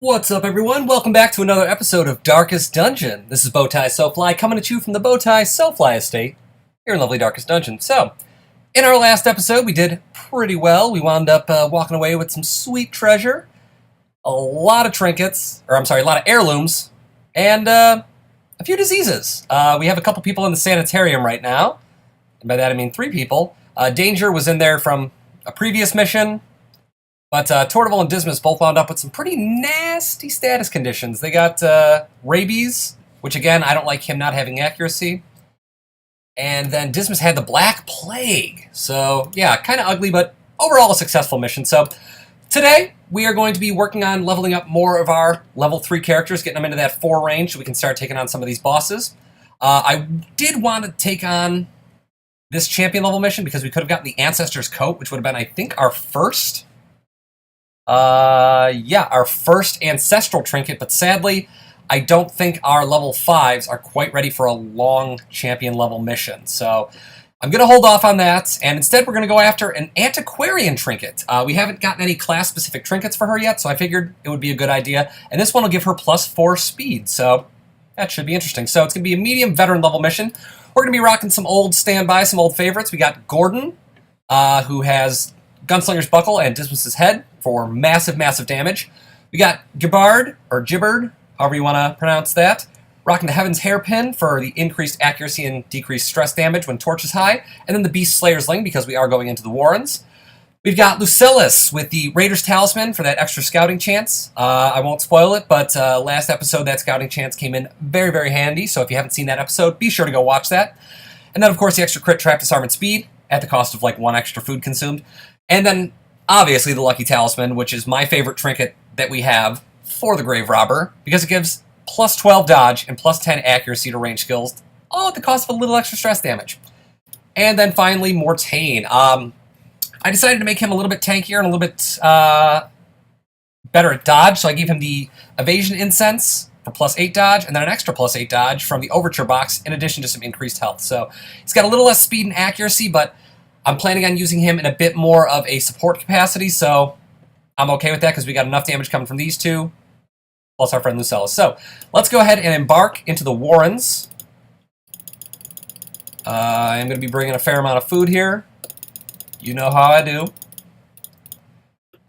What's up, everyone? Welcome back to another episode of Darkest Dungeon. This is Bowtie Soulfly coming at you from the Bowtie Soulfly estate here in lovely Darkest Dungeon. So, in our last episode, we did pretty well. We wound up walking away with some sweet treasure, a lot of trinkets, a lot of heirlooms, and a few diseases. We have a couple people in the sanitarium right now, and by that I mean 3 people. Danger was in there from a previous mission. But Tortival and Dismas both wound up with some pretty nasty status conditions. They got rabies, which again, I don't like him not having accuracy. And then Dismas had the Black Plague. So yeah, kind of ugly, but overall a successful mission. So today, we are going to be working on leveling up more of our level 3 characters, getting them into that 4 range so we can start taking on some of these bosses. I did want to take on this champion level mission because we could have gotten the Ancestor's Coat, which would have been, I think, our first ancestral trinket, but sadly, I don't think our level 5s are quite ready for a long champion level mission. So I'm going to hold off on that, and instead we're going to go after an antiquarian trinket. We haven't gotten any class-specific trinkets for her yet, so I figured it would be a good idea. And this one will give her +4 speed, so that should be interesting. So it's going to be a medium veteran level mission. We're going to be rocking some old standby, some old favorites. We got Gordon, who has Gunslinger's Buckle and Dismas's Head for massive, massive damage. We got Gibbard, or Gibbard, however you want to pronounce that, rocking the Heaven's Hairpin for the increased accuracy and decreased stress damage when torch is high, and then the Beast Slayer's Ling because we are going into the Warrens. We've got Lucellus with the Raider's Talisman for that extra scouting chance. I won't spoil it, but last episode that scouting chance came in very, very handy, so if you haven't seen that episode, be sure to go watch that. And then, of course, the extra crit, trap, disarm, and speed at the cost of, like, 1 extra food consumed. And then, obviously, the Lucky Talisman, which is my favorite trinket that we have for the Grave Robber, because it gives +12 dodge and +10 accuracy to range skills, all at the cost of a little extra stress damage. And then finally, Mortain. I decided to make him a little bit tankier and a little bit better at dodge, so I gave him the Evasion Incense for +8 dodge, and then an extra +8 dodge from the Overture box, in addition to some increased health. So he's got a little less speed and accuracy, but I'm planning on using him in a bit more of a support capacity, so I'm okay with that because we got enough damage coming from these two, plus our friend Lucellus. So let's go ahead and embark into the Warrens. I'm going to be bringing a fair amount of food here. You know how I do.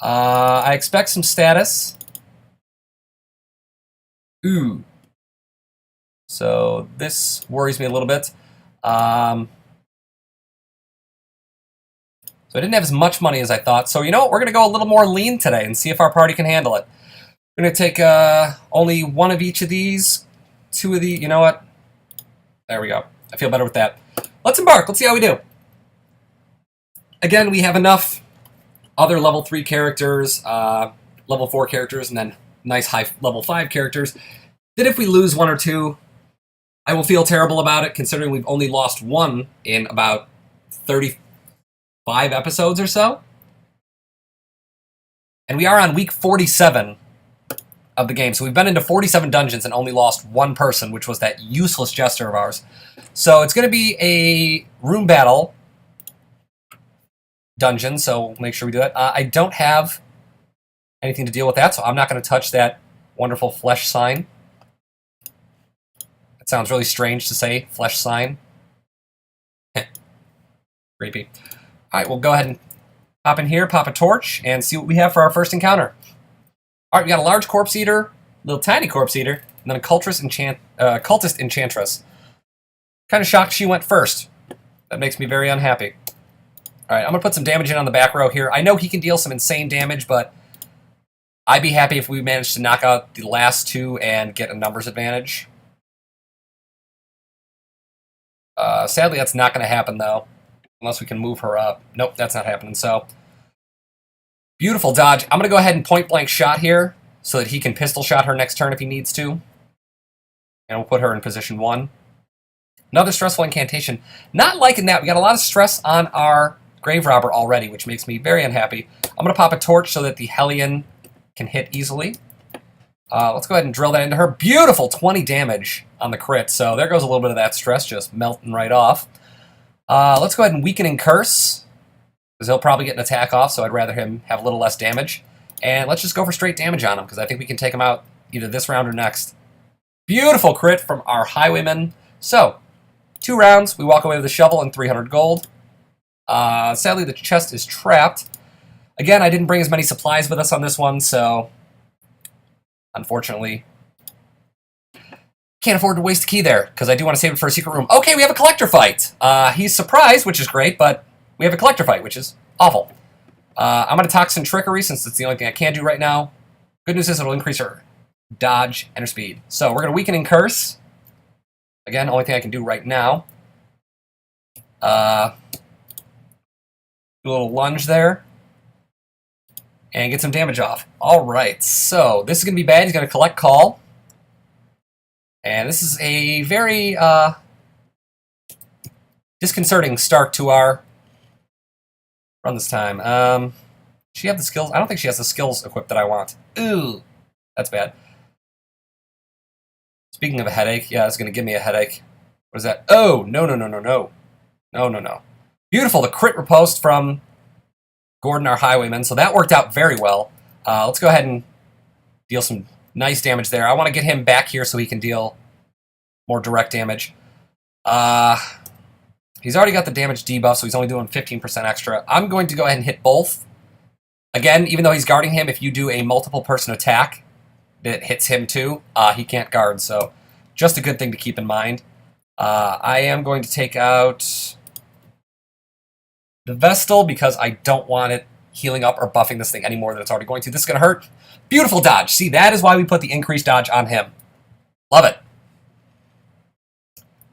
I expect some status. Ooh. So this worries me a little bit. So I didn't have as much money as I thought. So you know what? We're going to go a little more lean today and see if our party can handle it. We're going to take only 1 of each of these. 2 of the... You know what? There we go. I feel better with that. Let's embark. Let's see how we do. Again, we have enough other level 3 characters, level 4 characters, and then nice high level 5 characters, that if we lose 1 or 2, I will feel terrible about it, considering we've only lost 1 in about 35 episodes or so. And we are on week 47 of the game, so we've been into 47 dungeons and only lost 1 person, which was that useless jester of ours. So it's going to be a room battle dungeon, so we'll make sure we do it. I don't have anything to deal with that, so I'm not going to touch that wonderful flesh sign. It sounds really strange to say, flesh sign. Creepy. Alright, we'll go ahead and pop in here, pop a torch, and see what we have for our first encounter. Alright, we got a large corpse eater, a little tiny corpse eater, and then a cultist enchantress. Kind of shocked she went first. That makes me very unhappy. Alright, I'm going to put some damage in on the back row here. I know he can deal some insane damage, but I'd be happy if we managed to knock out the last 2 and get a numbers advantage. Sadly, that's not going to happen, though. Unless we can move her up. Nope, that's not happening. So, beautiful dodge. I'm going to go ahead and point-blank shot here so that he can pistol shot her next turn if he needs to. And we'll put her in position 1. Another stressful incantation. Not liking that. We got a lot of stress on our Grave Robber already, which makes me very unhappy. I'm going to pop a torch so that the Hellion can hit easily. Let's go ahead and drill that into her. Beautiful 20 damage on the crit. So there goes a little bit of that stress just melting right off. Let's go ahead and Weakening Curse, because he'll probably get an attack off, so I'd rather him have a little less damage. And let's just go for straight damage on him, because I think we can take him out either this round or next. Beautiful crit from our highwayman. So, 2 rounds, we walk away with a shovel and 300 gold. Sadly, the chest is trapped. Again, I didn't bring as many supplies with us on this one, so unfortunately, can't afford to waste a key there, because I do want to save it for a secret room. Okay, we have a collector fight. He's surprised, which is great, but we have a collector fight, which is awful. I'm going to Toxin Trickery, since it's the only thing I can do right now. Good news is it'll increase her dodge and her speed. So we're going to Weakening Curse. Again, only thing I can do right now. Do a little lunge there. And get some damage off. Alright, so this is going to be bad. He's going to collect Call. And this is a very disconcerting start to our run this time. Does she have the skills? I don't think she has the skills equipped that I want. Ooh, that's bad. Speaking of a headache, yeah, it's going to give me a headache. What is that? Oh, no. No. Beautiful, the crit riposte from Gordon, our highwayman. So that worked out very well. Let's go ahead and deal some nice damage there. I want to get him back here so he can deal more direct damage. He's already got the damage debuff, so he's only doing 15% extra. I'm going to go ahead and hit both. Again, even though he's guarding him, if you do a multiple person attack that hits him too, he can't guard. So just a good thing to keep in mind. I am going to take out the Vestal because I don't want it healing up or buffing this thing any more than it's already going to. This is going to hurt. Beautiful dodge. See, that is why we put the increased dodge on him. Love it.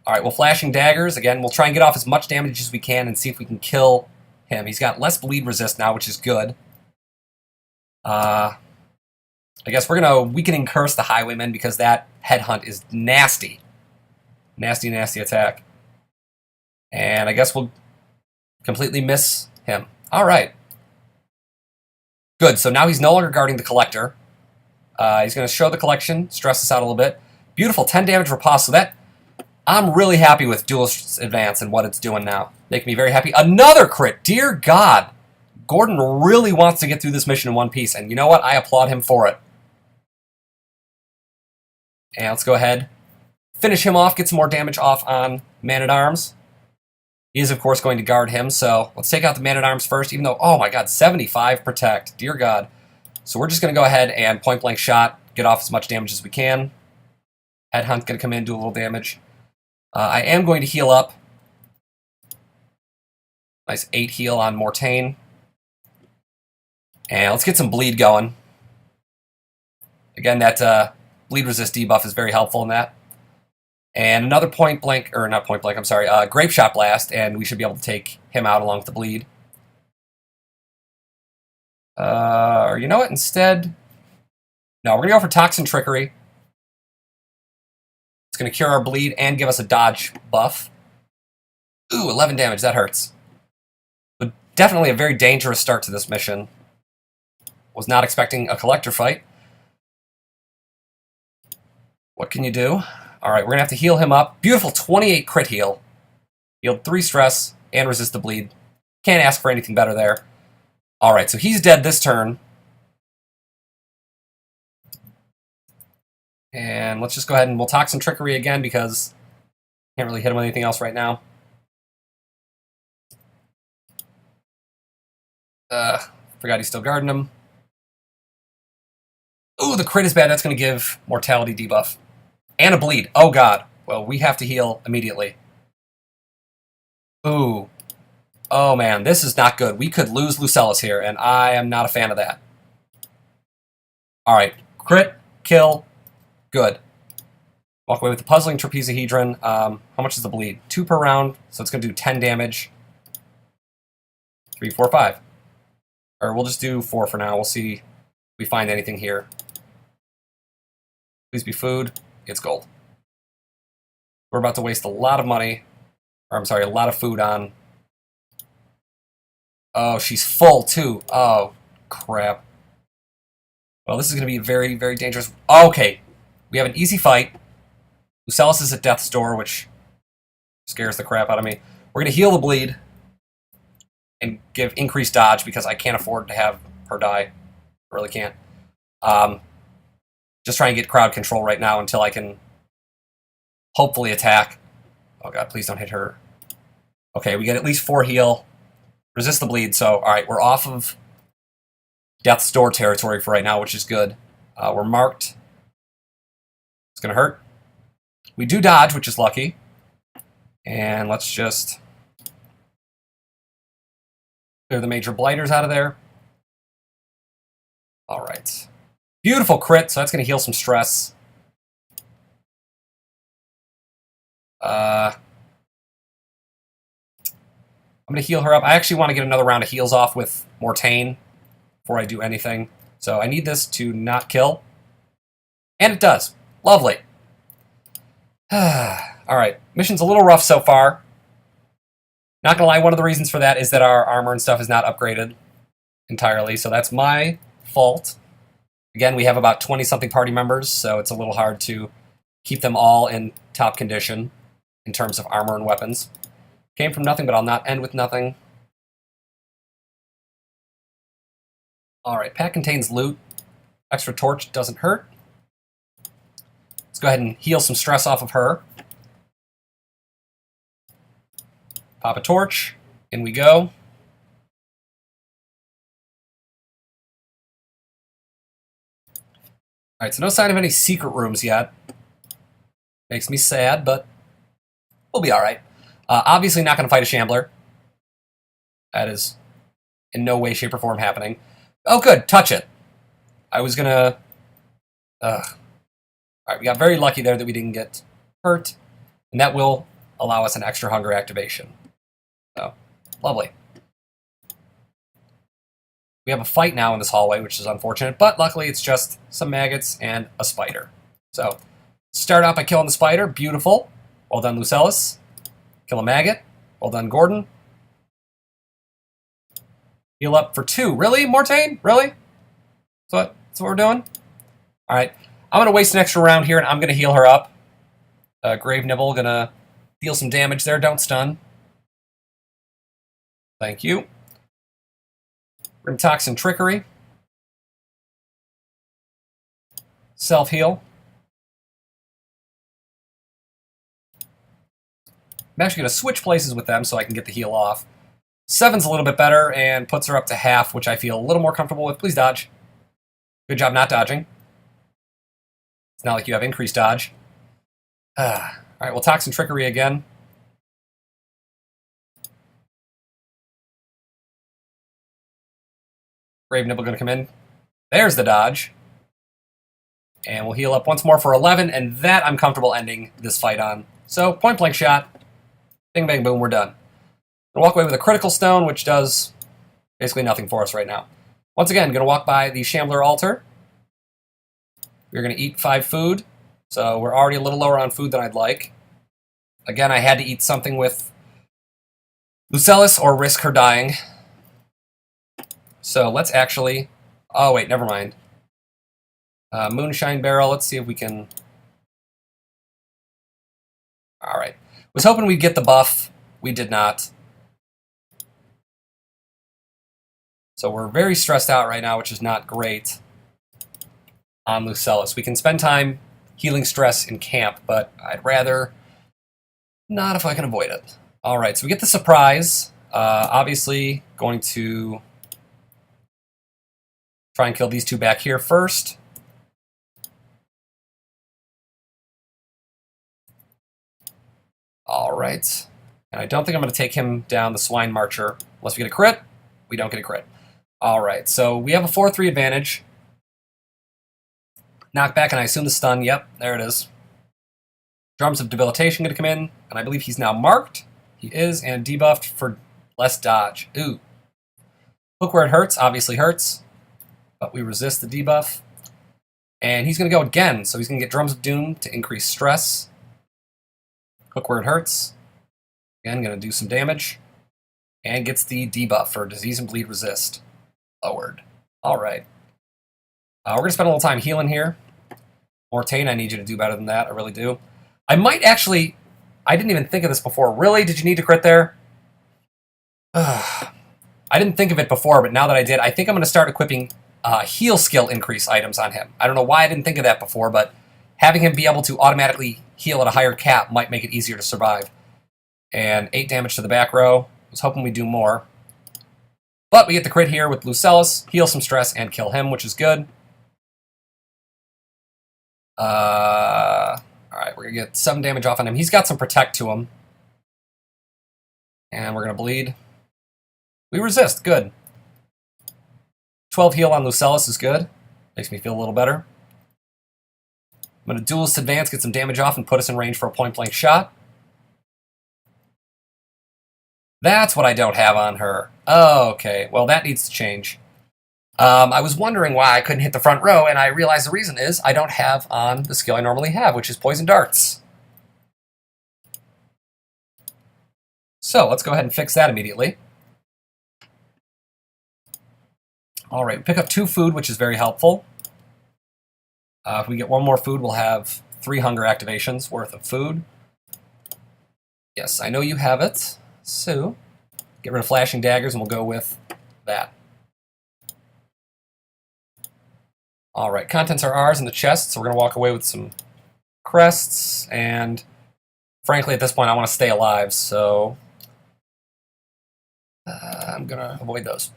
All right, well, Flashing Daggers. Again, we'll try and get off as much damage as we can and see if we can kill him. He's got less bleed resist now, which is good. I guess we're going to Weakening Curse the Highwayman because that headhunt is nasty. Nasty attack. And I guess we'll completely miss him. All right. Good, so now he's no longer guarding the Collector. He's going to show the collection, stress us out a little bit. Beautiful, 10 damage riposte. So that, I'm really happy with Duelist's Advance and what it's doing now. Making me very happy. Another crit, dear God. Gordon really wants to get through this mission in one piece, and you know what? I applaud him for it. And let's go ahead, finish him off, get some more damage off on Man-at-Arms. He is, of course, going to guard him, so let's take out the Man-at-Arms first, even though, oh my God, 75 protect. Dear God. So we're just going to go ahead and point-blank shot, get off as much damage as we can. Headhunt's going to come in, do a little damage. I am going to heal up. Nice 8 heal on Mortain. And let's get some bleed going. Again, that bleed resist debuff is very helpful in that. And another point-blank, or not point-blank, I'm sorry, Grape Shot Blast, and we should be able to take him out along with the bleed. Or you know what, instead... No, we're going to go for Toxin Trickery. It's going to cure our bleed and give us a dodge buff. Ooh, 11 damage, that hurts. But definitely a very dangerous start to this mission. Was not expecting a Collector fight. What can you do? Alright, we're going to have to heal him up. Beautiful 28 crit heal. Healed 3 stress and resist the bleed. Can't ask for anything better there. Alright, so he's dead this turn. And let's just go ahead and we'll Toxin Trickery again because can't really hit him with anything else right now. Forgot he's still guarding him. Ooh, the crit is bad. That's going to give mortality debuff. And a bleed. Oh, God. Well, we have to heal immediately. Ooh. Oh, man. This is not good. We could lose Lucellus here, and I am not a fan of that. Alright. Crit. Kill. Good. Walk away with the Puzzling Trapezohedron. How much is the bleed? 2 per round, so it's going to do 10 damage. 3, 4, 5. Or we'll just do 4 for now. We'll see if we find anything here. Please be food. It's gold. We're about to waste a lot of money. Or, I'm sorry, a lot of food on... Oh, she's full, too. Oh, crap. Well, this is going to be very, very dangerous. Okay. We have an easy fight. Lucellus is at death's door, which scares the crap out of me. We're going to heal the bleed and give increased dodge because I can't afford to have her die. I really can't. Just trying to get crowd control right now until I can hopefully attack. Oh god, please don't hit her. Okay, we get at least 4 heal. Resist the bleed, so alright, we're off of Death's Door territory for right now, which is good. We're marked. It's gonna hurt. We do dodge, which is lucky. And let's just clear the major blighters out of there. Alright. Beautiful crit, so that's gonna heal some stress. I'm going to heal her up. I actually want to get another round of heals off with Mortain before I do anything. So I need this to not kill. And it does. Lovely. Alright, mission's a little rough so far. Not gonna lie, one of the reasons for that is that our armor and stuff is not upgraded entirely, so that's my fault. Again, we have about 20-something party members, so it's a little hard to keep them all in top condition in terms of armor and weapons. Came from nothing, but I'll not end with nothing. Alright, pack contains loot. Extra torch doesn't hurt. Let's go ahead and heal some stress off of her. Pop a torch. In we go. Alright, so no sign of any secret rooms yet. Makes me sad, but we'll be alright. Obviously not going to fight a Shambler. That is in no way, shape, or form happening. Oh, good. Touch it. I was going to... Alright, we got very lucky there that we didn't get hurt. And that will allow us an extra hunger activation. So, lovely. We have a fight now in this hallway, which is unfortunate. But luckily, it's just some maggots and a spider. So, start out by killing the spider. Beautiful. Well done, Lucellus. Kill a maggot. Well done, Gordon. Heal up for 2. Really, Mortain? Really? That's what we're doing? Alright. I'm going to waste an extra round here, and I'm going to heal her up. Grave Nibble going to deal some damage there. Don't stun. Thank you. Ring Toxin Trickery. Self-heal. I'm actually going to switch places with them so I can get the heal off. 7's a little bit better and puts her up to half, which I feel a little more comfortable with. Please dodge. Good job not dodging. It's not like you have increased dodge. Alright, well, Toxin Trickery again. Grave Nibble going to come in. There's the dodge. And we'll heal up once more for 11, and that I'm comfortable ending this fight on. So, point blank shot. Bing, bang, boom, we're done. We'll walk away with a critical stone, which does basically nothing for us right now. Once again, going to walk by the Shambler altar. We're going to eat 5 food, so we're already a little lower on food than I'd like. Again, I had to eat something with Lucellus or risk her dying. So let's actually... Oh, wait, never mind. Moonshine Barrel, let's see if we can... Alright. Was hoping we'd get the buff. We did not. So we're very stressed out right now, which is not great on Lucellus. We can spend time healing stress in camp, but I'd rather not if I can avoid it. Alright, so we get the surprise. Obviously, going to try and kill these 2 back here first. Alright. And I don't think I'm going to take him down the Swine Marcher. Unless we get a crit. We don't get a crit. Alright, so we have a 4-3 advantage. Knockback, and I assume the stun. Yep, there it is. Drums of Debilitation going to come in, and I believe he's now marked. He is, and debuffed for less dodge. Ooh. Hook where it hurts, obviously hurts. But we resist the debuff. And he's going to go again, so he's going to get Drums of Doom to increase stress. Hook where it hurts. Again, going to do some damage. And gets the debuff for Disease and Bleed Resist. Lowered. Alright. We're going to spend a little time healing here. Mortain, I need you to do better than that. I really do. I might actually... I didn't even think of this before. Really? Did you need to crit there? I didn't think of it before, but now that I did, I think I'm going to start equipping heal skill increase items on him. I don't know why I didn't think of that before, but having him be able to automatically heal at a higher cap might make it easier to survive. And 8 damage to the back row. I was hoping we'd do more. But we get the crit here with Lucellus, heal some stress, and kill him, which is good. Alright, we're going to get 7 damage off on him. He's got some protect to him. And we're going to bleed. We resist, good. 12 heal on Lucellus is good. Makes me feel a little better. I'm going to duelist advance, get some damage off, and put us in range for a point-blank shot. That's what I don't have on her. Oh, okay. Well, that needs to change. I was wondering why I couldn't hit the front row, and I realized the reason is I don't have on the skill I normally have, which is Poison Darts. So, let's go ahead and fix that immediately. Alright, pick up 2 food, which is very helpful. If we get 1 more food, we'll have 3 hunger activations worth of food. Yes, I know you have it. So, get rid of flashing daggers, and we'll go with that. Alright, contents are ours in the chest, so we're going to walk away with some crests, and frankly, at this point, I want to stay alive, so I'm going to avoid those.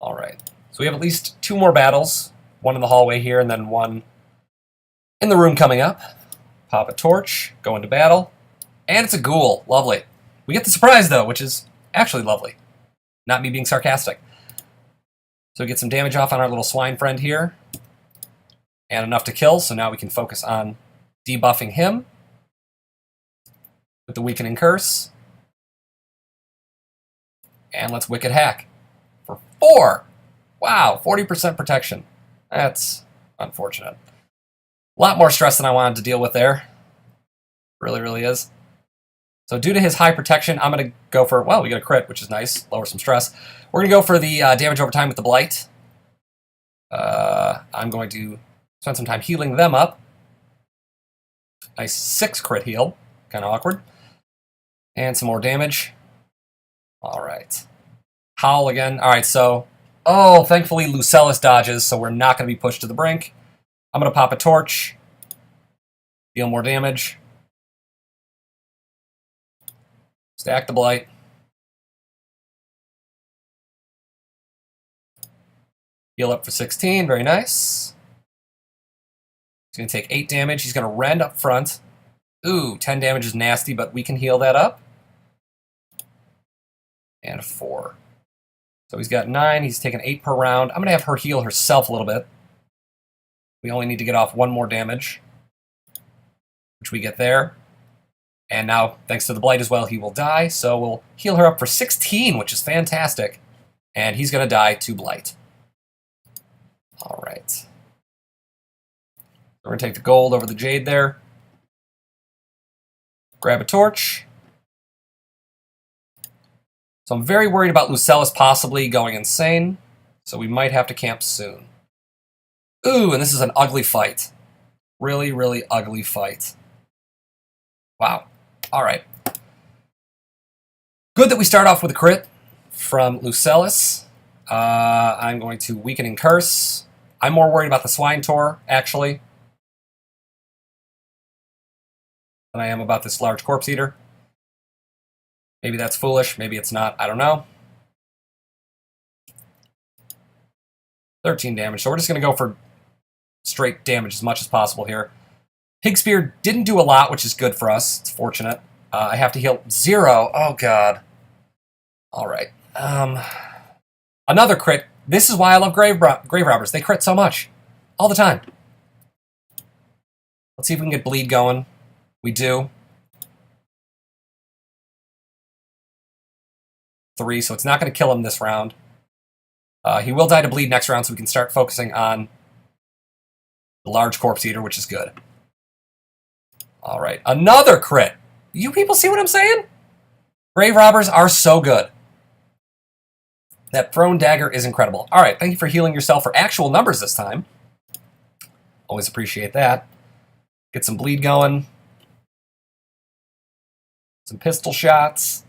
Alright, so we have at least 2 more battles, 1 in the hallway here, and then 1 in the room coming up. Pop a torch, go into battle, and it's a ghoul. Lovely. We get the surprise, though, which is actually lovely. Not me being sarcastic. So we get some damage off on our little swine friend here. And enough to kill, so now we can focus on debuffing him with the Weakening Curse. And let's Wicked Hack for 4! Wow, 40% protection. That's unfortunate. A lot more stress than I wanted to deal with there. Really, really is. So due to his high protection, I'm going to go for, well, we get a crit, which is nice. Lower some stress. We're going to go for the damage over time with the Blight. I'm going to spend some time healing them up. Nice 6 crit heal. Kind of awkward. And some more damage. Alright. Howl again. Alright, so... Oh, thankfully Lucellus dodges, so we're not going to be pushed to the brink. I'm going to pop a torch. Deal more damage. Stack the Blight. Heal up for 16, very nice. He's going to take 8 damage. He's going to rend up front. Ooh, 10 damage is nasty, but we can heal that up. And a 4. So he's got 9. He's taken 8 per round. I'm going to have her heal herself a little bit. We only need to get off 1 more damage, which we get there. And now, thanks to the Blight as well, he will die. So we'll heal her up for 16, which is fantastic. And he's going to die to Blight. All right. We're going to take the gold over the jade there. Grab a torch. So I'm very worried about Lucellus possibly going insane. So we might have to camp soon. Ooh, and this is an ugly fight. Really, really ugly fight. Wow. All right. Good that we start off with a crit from Lucellus. I'm going to Weakening Curse. I'm more worried about the Swine Tor, actually, than I am about this large Corpse Eater. Maybe that's foolish. Maybe it's not. I don't know. 13 damage. So we're just going to go for straight damage as much as possible here. Pig Spear didn't do a lot, which is good for us. It's fortunate. I have to heal 0. Oh, God. All right. Another crit. This is why I love Grave Robbers. They crit so much. All the time. Let's see if we can get bleed going. We do. 3, so it's not going to kill him this round. He will die to bleed next round, so we can start focusing on the large Corpse Eater, which is good. All right, another crit. You people see what I'm saying? Grave Robbers are so good. That thrown dagger is incredible. All right, thank you for healing yourself for actual numbers this time. Always appreciate that. Get some bleed going. Some pistol shots.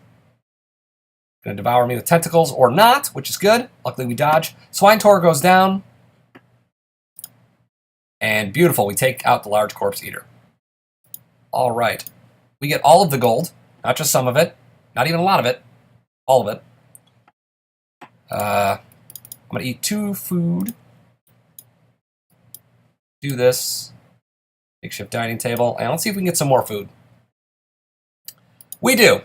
Gonna devour me with tentacles or not, which is good. Luckily we dodge. Swine Tor goes down. And beautiful, we take out the large corpse eater. All right. We get all of the gold, not just some of it, not even a lot of it, all of it. I'm gonna eat 2 food. Do this. Makeshift dining table. And let's see if we can get some more food. We do.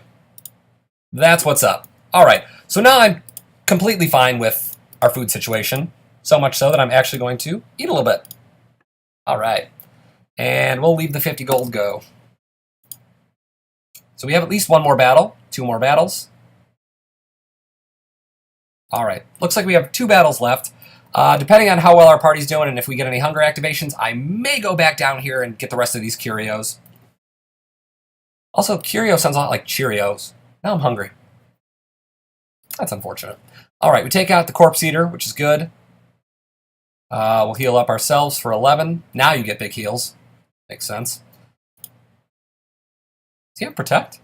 That's what's up. All right. So now I'm completely fine with our food situation. So much so that I'm actually going to eat a little bit. All right. And we'll leave the 50 gold go. So we have at least 1 more battle. 2 more battles. All right. Looks like we have 2 battles left. Depending on how well our party's doing and if we get any hunger activations, I may go back down here and get the rest of these curios. Also, curio sounds a lot like Cheerios. Now I'm hungry. That's unfortunate. All right, we take out the corpse eater, which is good. We'll heal up ourselves for 11. Now you get big heals. Makes sense. Does he have protect?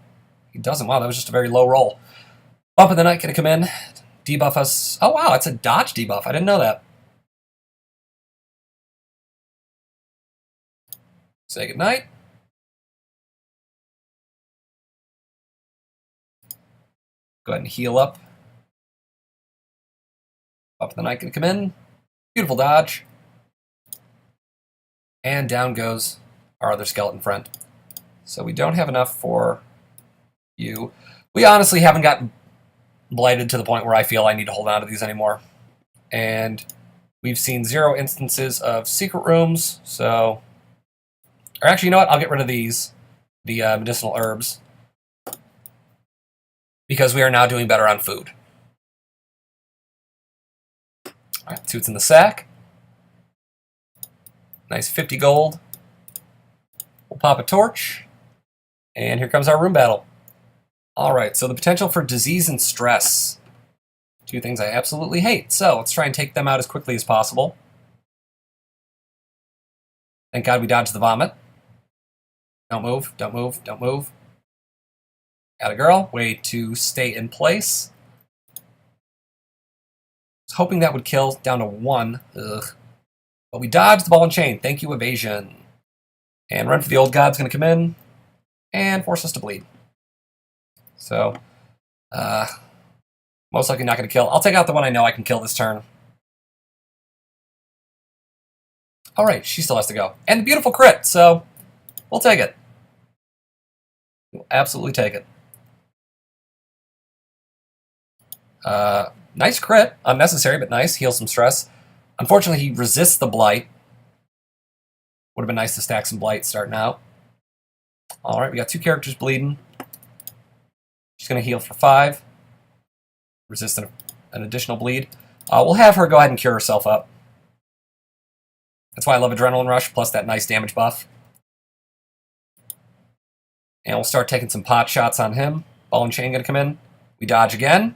He doesn't. Wow, that was just a very low roll. Bump of the night gonna come in. Debuff us. Oh, wow, it's a dodge debuff. I didn't know that. Say goodnight. Go ahead and heal up. Up of the night gonna come in. Beautiful dodge. And down goes our other skeleton friend. So we don't have enough for you. We honestly haven't gotten blighted to the point where I feel I need to hold on to these anymore. And we've seen 0 instances of secret rooms, so... Or actually, you know what? I'll get rid of these, the medicinal herbs, because we are now doing better on food. All right, see what's in the sack. Nice 50 gold. We'll pop a torch, and here comes our room battle. All right, so the potential for disease and stress. 2 things I absolutely hate. So let's try and take them out as quickly as possible. Thank God we dodged the vomit. Don't move, don't move, don't move. Got a girl. Way to stay in place. Was hoping that would kill down to 1. Ugh. But we dodged the ball and chain. Thank you, evasion. And Run for the Old God's going to come in and force us to bleed. So, most likely not going to kill. I'll take out the one I know I can kill this turn. All right, she still has to go. And the beautiful crit, so we'll take it. We'll absolutely take it. Nice crit. Unnecessary, but nice. Heal some stress. Unfortunately, he resists the blight. Would have been nice to stack some blight starting out. All right, we got 2 characters bleeding. She's going to heal for 5. Resist an additional bleed. We'll have her go ahead and cure herself up. That's why I love Adrenaline Rush, plus that nice damage buff. And we'll start taking some pot shots on him. Ball and chain going to come in. We dodge again.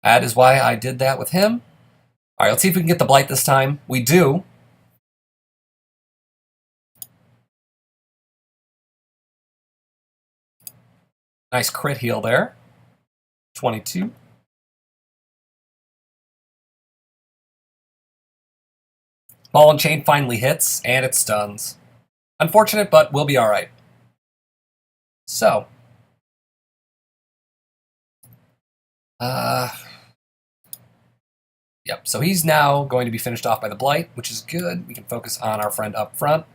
That is why I did that with him. All right, let's see if we can get the blight this time. We do. Nice crit heal there. 22. Ball and chain finally hits, and it stuns. Unfortunate, but we'll be all right. So. Yep, so he's now going to be finished off by the blight, which is good. We can focus on our friend up front,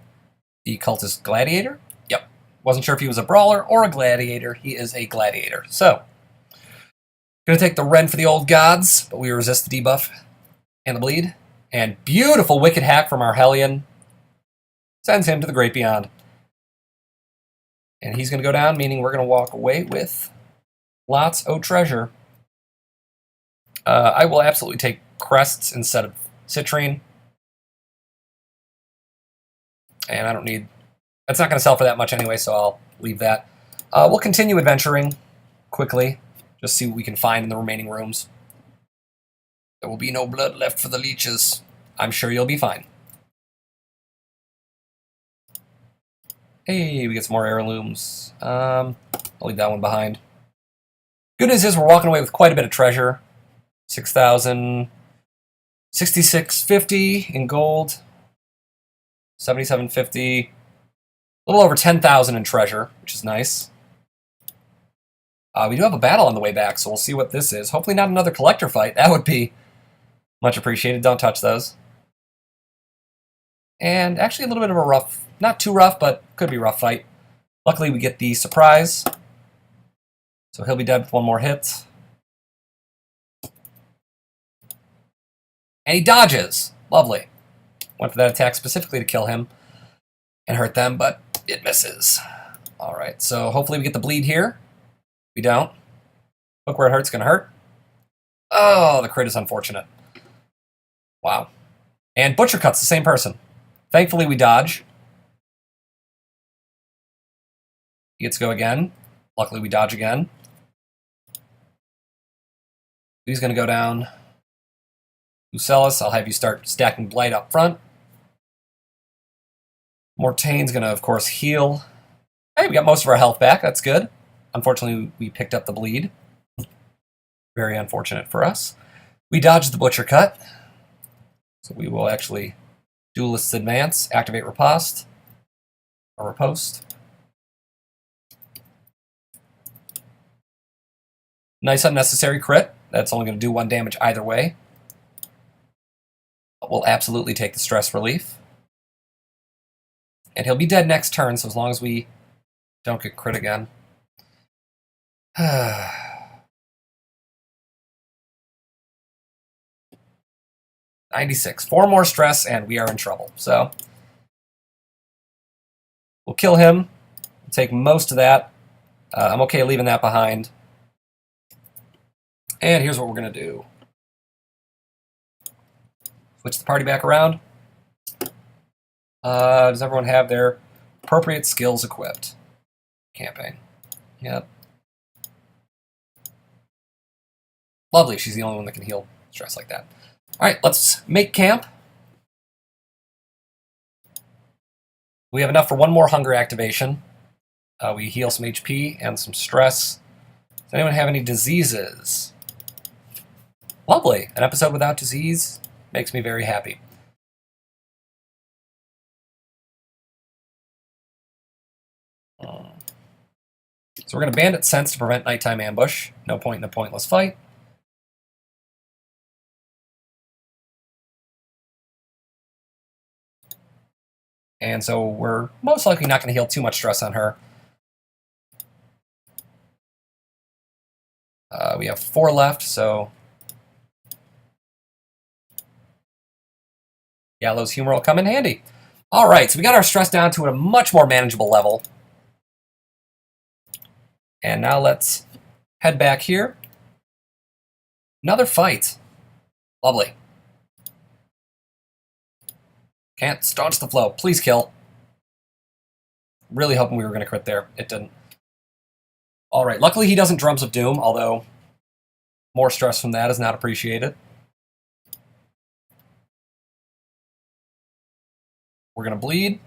the cultist gladiator. Yep, wasn't sure if he was a brawler or a gladiator. He is a gladiator. So, gonna take the Ren for the Old Gods, but we resist the debuff and the bleed. And beautiful Wicked Hack from our Hellion sends him to the great beyond. And he's gonna go down, meaning we're gonna walk away with lots of treasure. I will absolutely take crests instead of citrine. And I don't need... That's not going to sell for that much anyway, so I'll leave that. We'll continue adventuring quickly. Just see what we can find in the remaining rooms. There will be no blood left for the leeches. I'm sure you'll be fine. Hey, we get some more heirlooms. I'll leave that one behind. Good news is we're walking away with quite a bit of treasure. 6,000, 66.50 in gold, 77.50, a little over 10,000 in treasure, which is nice. We do have a battle on the way back, so we'll see what this is. Hopefully not another collector fight. That would be much appreciated. Don't touch those. And actually a little bit of a rough, not too rough, but could be rough fight. Luckily we get the surprise. So he'll be dead with one more hit. And he dodges. Lovely. Went for that attack specifically to kill him and hurt them, but it misses. All right, so hopefully we get the bleed here. We don't. Look where it hurts, gonna hurt. Oh, the crit is unfortunate. Wow. And Butcher Cut's the same person. Thankfully we dodge. He gets to go again. Luckily we dodge again. He's gonna go down. Lucellus, I'll have you start stacking Blight up front. Mortaine's gonna, of course, heal. Hey, we got most of our health back. That's good. Unfortunately, we picked up the bleed. Very unfortunate for us. We dodged the Butcher Cut. So we will actually Duelist's Advance, activate Riposte, or Riposte. Nice unnecessary crit. That's only going to do 1 damage either way. But we'll absolutely take the stress relief. And he'll be dead next turn, so as long as we don't get crit again. 96. 4 more stress, and we are in trouble. So we'll kill him. We'll take most of that. I'm okay leaving that behind. And here's what we're going to do. Switch the party back around. Does everyone have their appropriate skills equipped? Camping. Yep. Lovely. She's the only one that can heal stress like that. All right, let's make camp. We have enough for 1 more hunger activation. We heal some HP and some stress. Does anyone have any diseases? Lovely. An episode without disease makes me very happy. So we're going to Bandit Sense to prevent nighttime ambush. No point in a pointless fight. And so we're most likely not going to heal too much stress on her. We have 4 left, so Gallows Humor will come in handy. All right, so we got our stress down to a much more manageable level. And now let's head back here. Another fight. Lovely. Can't staunch the flow. Please kill. Really hoping we were going to crit there. It didn't. All right, luckily he doesn't Drums of Doom, although more stress from that is not appreciated. We're going to bleed.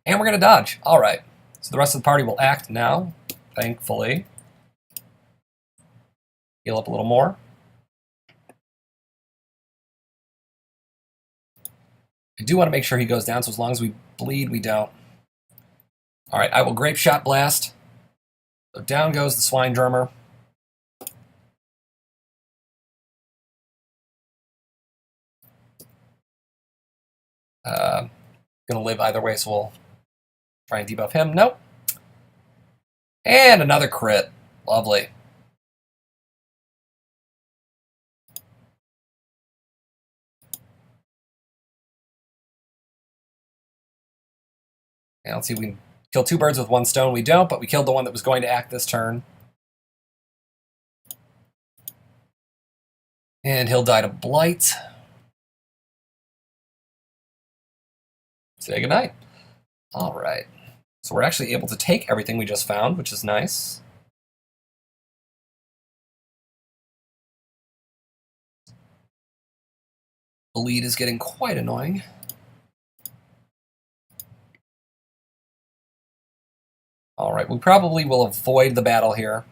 And we're going to dodge. All right. So the rest of the party will act now, thankfully. Heal up a little more. I do want to make sure he goes down, so as long as we bleed, we don't. All right, I will Grape Shot Blast. So down goes the Swine Drummer. Gonna live either way, so we'll try and debuff him. Nope. And another crit. Lovely. And let's see if we can kill 2 birds with 1 stone. We don't, but we killed the one that was going to act this turn. And he'll die to Blight. Say goodnight. All right. So we're actually able to take everything we just found, which is nice. The lead is getting quite annoying. All right, we probably will avoid the battle here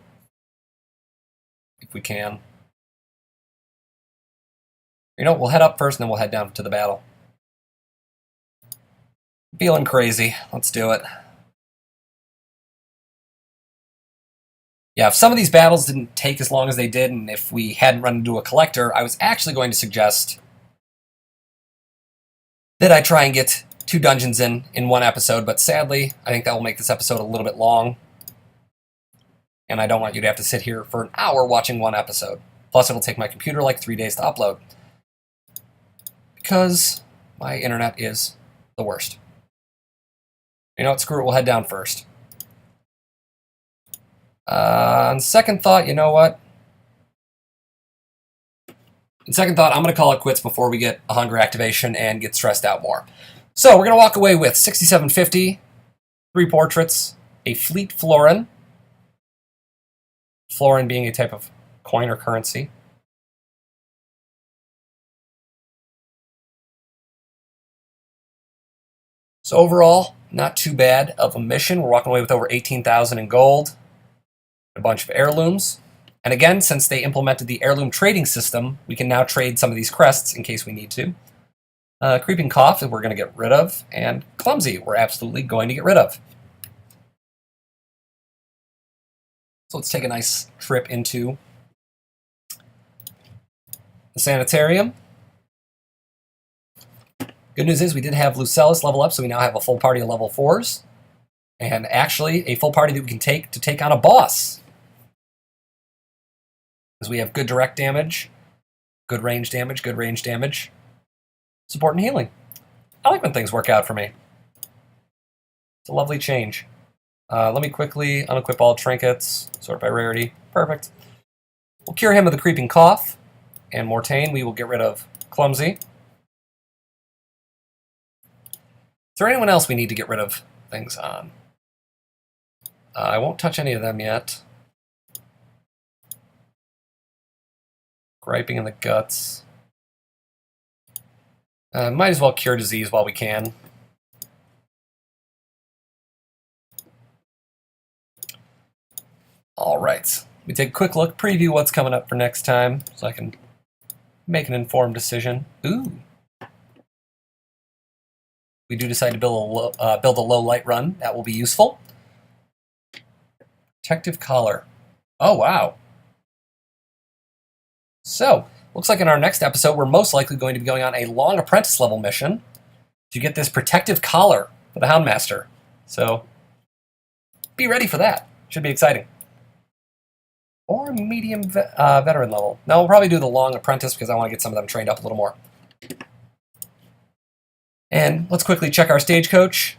if we can. You know, we'll head up first and then we'll head down to the battle. Feeling crazy. Let's do it. Yeah, if some of these battles didn't take as long as they did, and if we hadn't run into a collector, I was actually going to suggest that I try and get 2 dungeons in one episode, but sadly, I think that will make this episode a little bit long, and I don't want you to have to sit here for an hour watching one episode. Plus, it'll take my computer like 3 days to upload, because my internet is the worst. You know what, screw it, we'll head down first. On second thought, you know what? On second thought, I'm going to call it quits before we get a hunger activation and get stressed out more. So we're going to walk away with 6750, 3 portraits, a fleet florin, florin being a type of coin or currency. So overall, not too bad of a mission. We're walking away with over 18,000 in gold. A bunch of heirlooms. And again, since they implemented the heirloom trading system, we can now trade some of these crests in case we need to. Creeping Cough we're going to get rid of, and Clumsy we're absolutely going to get rid of. So let's take a nice trip into the sanitarium. Good news is we did have Lucellus level up, so we now have a full party of level 4s. And actually, a full party that we can take to take on a boss. Because we have good direct damage, good range damage, good range damage, support and healing. I like when things work out for me. It's a lovely change. Let me quickly unequip all trinkets, sort by rarity. Perfect. We'll cure him of the Creeping Cough. And Mortain, we will get rid of Clumsy. Is there anyone else we need to get rid of things on? I won't touch any of them yet. Griping in the guts. Might as well cure disease while we can. All right. Let me take a quick look, preview what's coming up for next time, so I can make an informed decision. Ooh. We do decide to build a low light run. That will be useful. Protective collar. Oh, wow. So, looks like in our next episode, we're most likely going to be going on a long apprentice level mission to get this protective collar for the Houndmaster. So, be ready for that. Should be exciting. Or medium veteran level. No, we'll probably do the long apprentice because I want to get some of them trained up a little more. And let's quickly check our stagecoach.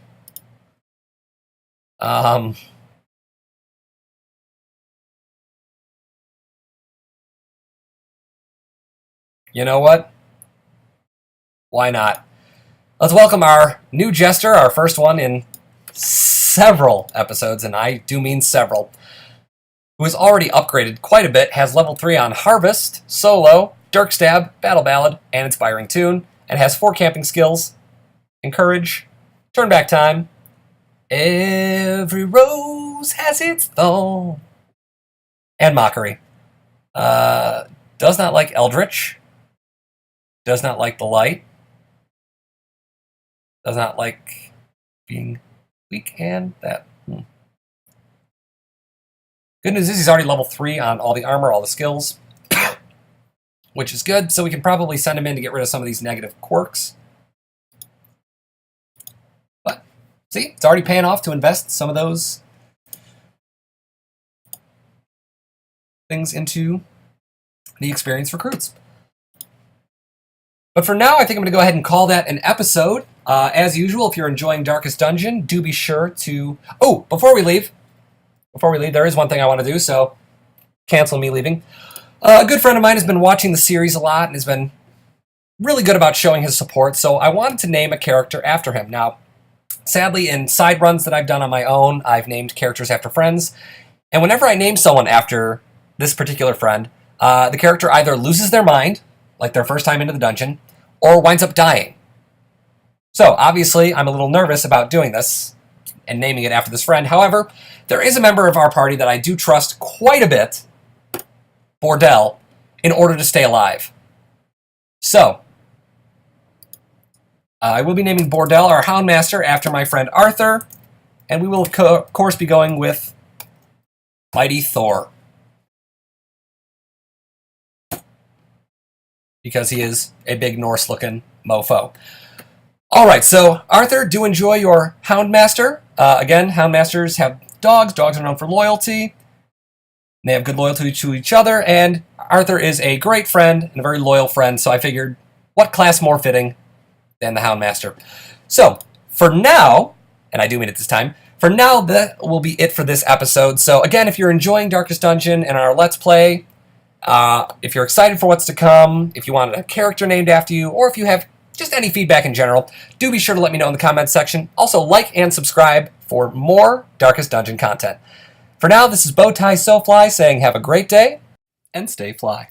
You know what? Why not? Let's welcome our new jester, our first one in several episodes, and I do mean several, who is already upgraded quite a bit, has level 3 on Harvest, Solo, Dirk Stab, Battle Ballad, and Inspiring Tune, and has 4 camping skills, Encourage, Turn Back Time, Every Rose Has Its Thorn, and Mockery. Does not like Eldritch, does not like the light, does not like being weak, and that. Good news is he's already level 3 on all the armor, all the skills, which is good, so we can probably send him in to get rid of some of these negative quirks. But, see, it's already paying off to invest some of those things into the experienced recruits. But for now, I think I'm going to go ahead and call that an episode. As usual, if you're enjoying Darkest Dungeon, do be sure to... Oh, before we leave, there is one thing I want to do, so cancel me leaving. A good friend of mine has been watching the series a lot and has been really good about showing his support, so I wanted to name a character after him. Now, sadly, in side runs that I've done on my own, I've named characters after friends, and whenever I name someone after this particular friend, the character either loses their mind, like their first time into the dungeon, or winds up dying. So, obviously, I'm a little nervous about doing this. and naming it after this friend. However, there is a member of our party that I do trust quite a bit, Bordell, in order to stay alive. So, I will be naming Bordell our Houndmaster after my friend Arthur, and we will, of course, be going with Mighty Thor. Because he is a big Norse-looking mofo. Alright, so Arthur, do enjoy your Houndmaster. Again, Houndmasters have dogs. Dogs are known for loyalty. They have good loyalty to each other, and Arthur is a great friend and a very loyal friend, so I figured, what class more fitting than the Houndmaster? So, for now, and I do mean it this time, for now, that will be it for this episode. So, again, if you're enjoying Darkest Dungeon and our Let's Play, if you're excited for what's to come, if you want a character named after you, or if you have just any feedback in general, do be sure to let me know in the comments section. Also, like and subscribe for more Darkest Dungeon content. For now, this is Bowtie SoFly saying have a great day, and stay fly.